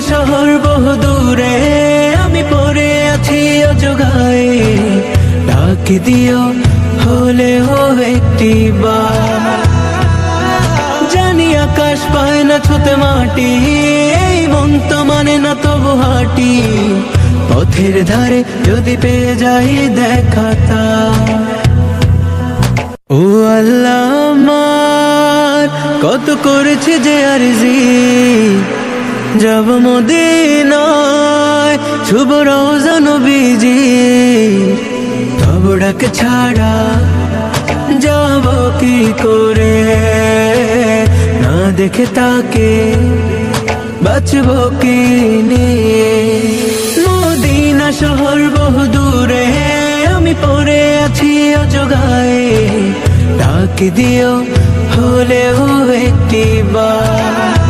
শহর বহু দূরে, আমি পড়ে আছি অজগায়ে, ডাক দিও হলেও একটি বার। জানি আকাশ পায় না ছুতে মাটি, এই মন তো মানে না তবু হাঁটি, পথের ধারে যদি পেয়ে যাই দেখা তার। ও আল্লাহ আমার কত করেছে যে আরজি, যাব মদিনায় শুভ রওজা নবীজি, তব ডাক ছাড়া যাব কি করে, না দেখে তাকে বাঁচব কি নিয়ে। মদিনা শহর বহু দূরে, আমি পড়ে আছি অজগায়ে, ডাক দিও হলেও একটি বার।